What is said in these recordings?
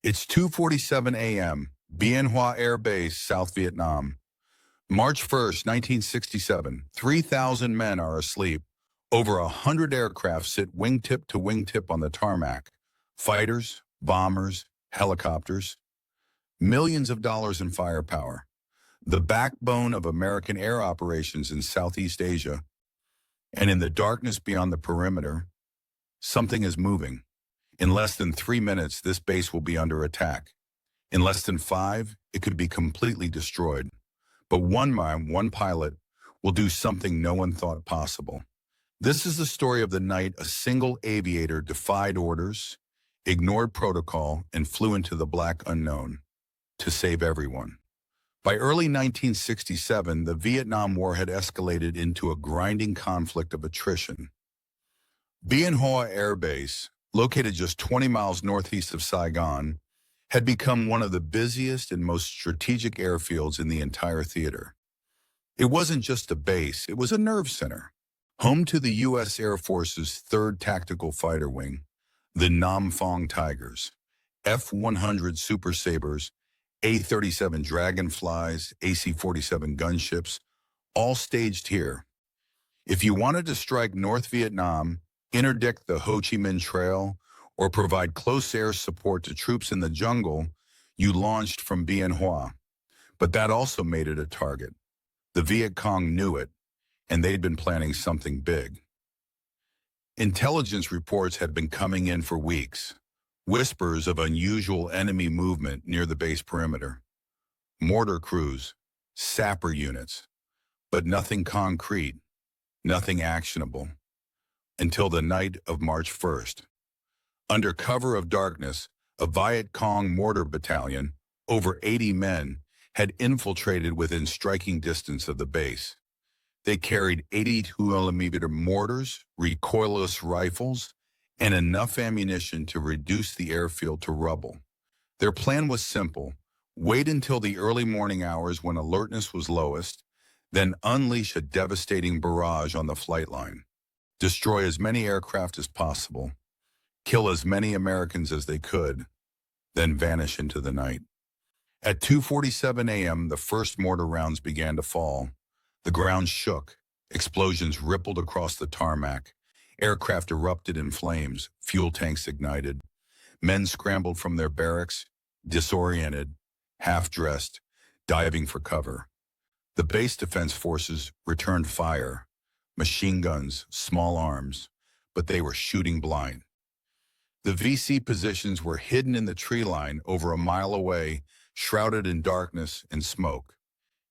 It's 2:47 a.m., Bien Hoa Air Base, South Vietnam. March 1st, 1967. 3,000 men are asleep. Over 100 aircraft sit wingtip to wingtip on the tarmac. Fighters, bombers, helicopters. Millions of dollars in firepower. The backbone of American air operations in Southeast Asia. And in the darkness beyond the perimeter, something is moving. In less than 3 minutes, this base will be under attack. In less than 5, it could be completely destroyed. But one man, one pilot, will do something no one thought possible. This is the story of the night a single aviator defied orders, ignored protocol, and flew into the black unknown to save everyone. By early 1967, the Vietnam War had escalated into a grinding conflict of attrition. Bien Hoa Air Base, located just 20 miles northeast of Saigon, had become one of the busiest and most strategic airfields in the entire theater. It wasn't just a base, it was a nerve center. Home to the U.S. Air Force's 3rd Tactical Fighter Wing, the Nam Phuong Tigers, F-100 Super Sabres, A-37 Dragonflies, AC-47 gunships, all staged here. If you wanted to strike North Vietnam, interdict the Ho Chi Minh Trail, or provide close air support to troops in the jungle, you launched from Bien Hoa. But that also made it a target. The Viet Cong knew it, and they'd been planning something big. Intelligence reports had been coming in for weeks, whispers of unusual enemy movement near the base perimeter. Mortar crews, sapper units, but nothing concrete, nothing actionable. Until the night of March 1st. Under cover of darkness, a Viet Cong mortar battalion, over 80 men, had infiltrated within striking distance of the base. They carried 82mm mortars, recoilless rifles, and enough ammunition to reduce the airfield to rubble. Their plan was simple: wait until the early morning hours when alertness was lowest, then unleash a devastating barrage on the flight line. Destroy as many aircraft as possible, kill as many Americans as they could, then vanish into the night. At 2:47 a.m., the first mortar rounds began to fall. The ground shook, explosions rippled across the tarmac, aircraft erupted in flames, fuel tanks ignited. Men scrambled from their barracks, disoriented, half-dressed, diving for cover. The base defense forces returned fire. Machine guns, small arms, but they were shooting blind. The VC positions were hidden in the tree line over a mile away, shrouded in darkness and smoke.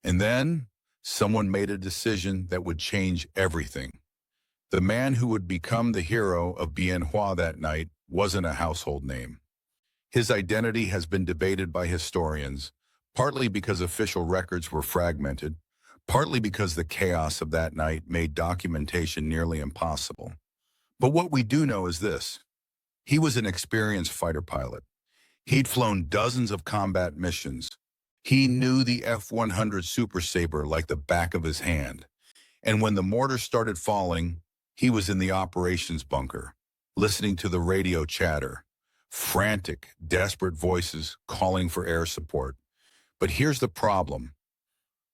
And then, someone made a decision that would change everything. The man who would become the hero of Bien Hoa that night wasn't a household name. His identity has been debated by historians, partly because official records were fragmented, partly because the chaos of that night made documentation nearly impossible. But what we do know is this: he was an experienced fighter pilot. He'd flown dozens of combat missions. He knew the F-100 Super Sabre like the back of his hand. And when the mortars started falling, he was in the operations bunker, listening to the radio chatter, frantic, desperate voices calling for air support. But here's the problem.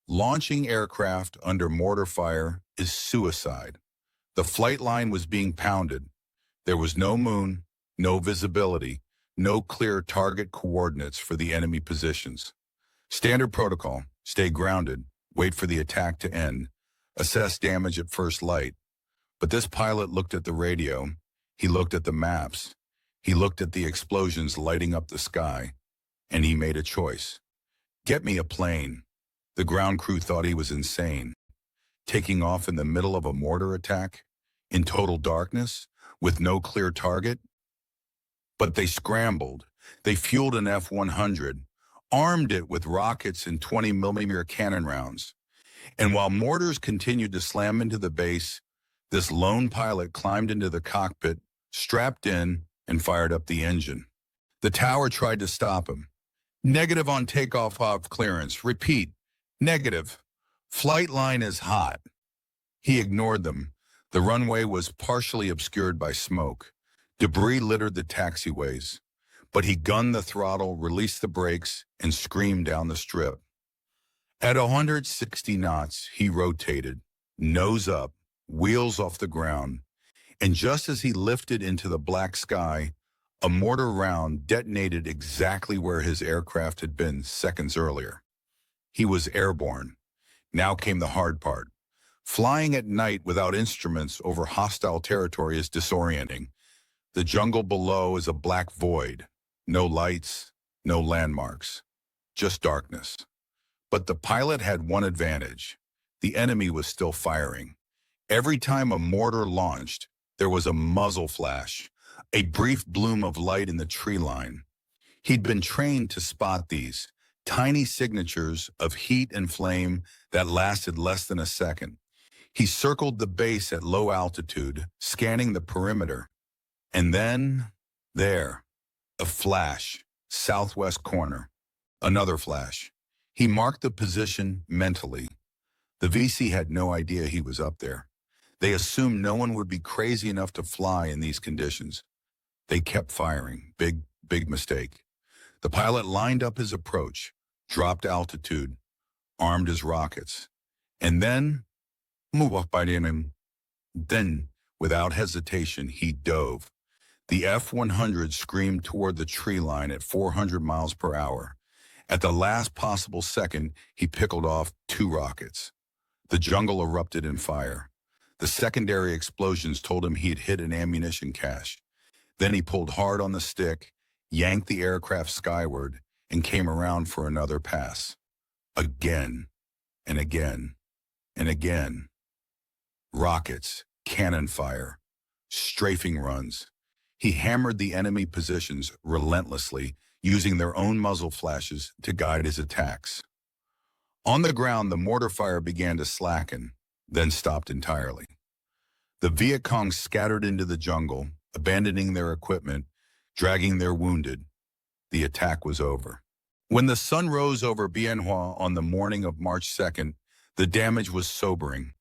Launching aircraft under mortar fire is suicide. The flight line was being pounded. There was no moon, no visibility, no clear target coordinates for the enemy positions. Standard protocol: stay grounded, wait for the attack to end, assess damage at first light. But this pilot looked at the radio, he looked at the maps, he looked at the explosions lighting up the sky, and he made a choice. Get me a plane. The ground crew thought he was insane. Taking off in the middle of a mortar attack, in total darkness, with no clear target? But they scrambled. They fueled an F-100, armed it with rockets and 20mm cannon rounds. And while mortars continued to slam into the base, this lone pilot climbed into the cockpit, strapped in, and fired up the engine. The tower tried to stop him. Negative on takeoff off clearance. Repeat. Negative. Flight line is hot. He ignored them. The runway was partially obscured by smoke. Debris littered the taxiways. but he gunned the throttle, released the brakes, and screamed down the strip. At 160 knots, he rotated, nose up, wheels off the ground, and just as he lifted into the black sky, a mortar round detonated exactly where his aircraft had been seconds earlier. He was airborne. Now came the hard part. Flying at night without instruments over hostile territory is disorienting. The jungle below is a black void. No lights, no landmarks, just darkness. But the pilot had one advantage. The enemy was still firing. Every time a mortar launched, there was a muzzle flash, a brief bloom of light in the tree line. He'd been trained to spot these, tiny signatures of heat and flame that lasted less than a second. He circled the base at low altitude, scanning the perimeter. And then, there, a flash, southwest corner. Another flash. He marked the position mentally. The VC had no idea he was up there. They assumed no one would be crazy enough to fly in these conditions. They kept firing. Big mistake. The pilot lined up his approach, dropped altitude, armed his rockets. And then, without hesitation, he dove. The F-100 screamed toward the tree line at 400 miles per hour. At the last possible second, he pickled off 2 rockets. The jungle erupted in fire. The secondary explosions told him he had hit an ammunition cache. Then he pulled hard on the stick, yanked the aircraft skyward, and came around for another pass. Again, and again, and again. Rockets, cannon fire, strafing runs. He hammered the enemy positions relentlessly, using their own muzzle flashes to guide his attacks. On the ground, the mortar fire began to slacken, then stopped entirely. The Viet Cong scattered into the jungle, abandoning their equipment, dragging their wounded. The attack was over. When the sun rose over Bien Hoa on the morning of March 2nd, the damage was sobering.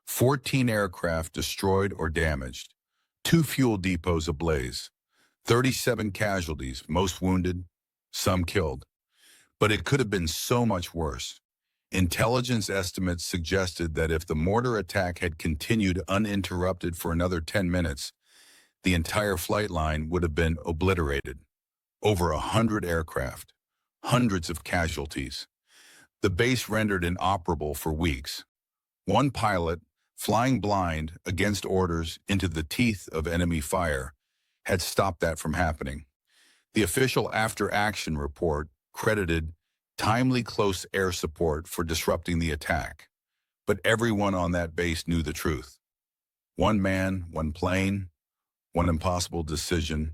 14 aircraft destroyed or damaged, 2 fuel depots ablaze, 37 casualties, most wounded, some killed. But it could have been so much worse. Intelligence estimates suggested that if the mortar attack had continued uninterrupted for another 10 minutes, the entire flight line would have been obliterated. Over 100 aircraft, hundreds of casualties. The base rendered inoperable for weeks. One pilot, flying blind against orders into the teeth of enemy fire, had stopped that from happening. The official after-action report credited timely close air support for disrupting the attack. But everyone on that base knew the truth. One man, one plane, one impossible decision.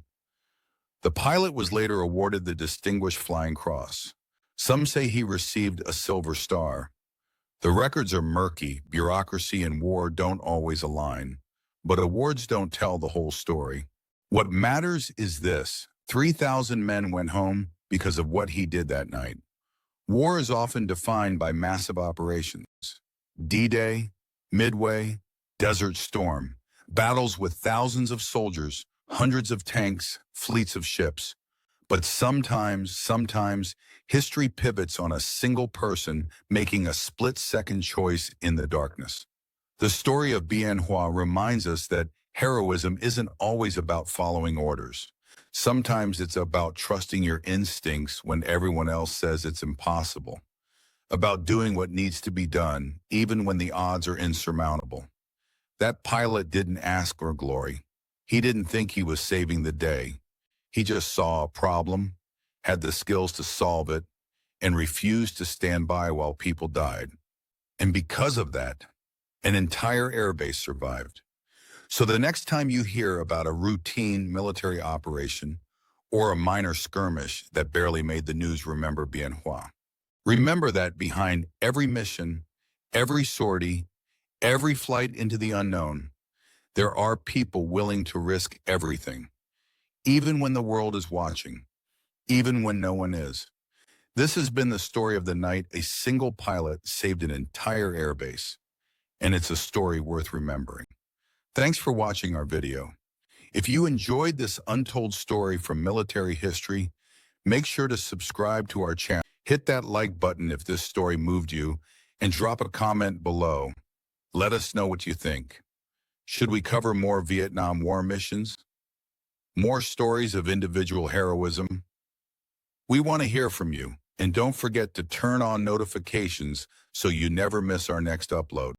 The pilot was later awarded the Distinguished Flying Cross. Some say he received a Silver Star. The records are murky. Bureaucracy and war don't always align. But awards don't tell the whole story. What matters is this: 3,000 men went home because of what he did that night. War is often defined by massive operations. D-Day, Midway, Desert Storm. Battles with thousands of soldiers, hundreds of tanks, fleets of ships. But sometimes, history pivots on a single person making a split-second choice in the darkness. The story of Bien Hoa reminds us that heroism isn't always about following orders. Sometimes it's about trusting your instincts when everyone else says it's impossible. About doing what needs to be done, even when the odds are insurmountable. That pilot didn't ask for glory. He didn't think he was saving the day. He just saw a problem, had the skills to solve it, and refused to stand by while people died. And because of that, an entire airbase survived. So the next time you hear about a routine military operation or a minor skirmish that barely made the news, remember Bien Hoa. Remember that behind every mission, every sortie, every flight into the unknown, there are people willing to risk everything, even when the world is watching, even when no one is. This has been the story of the night a single pilot saved an entire airbase, and it's a story worth remembering. Thanks for watching our video. If you enjoyed this untold story from military history, make sure to subscribe to our channel. Hit that like button if this story moved you, and drop a comment below. Let us know what you think. Should we cover more Vietnam War missions? More stories of individual heroism? We want to hear from you, and don't forget to turn on notifications so you never miss our next upload.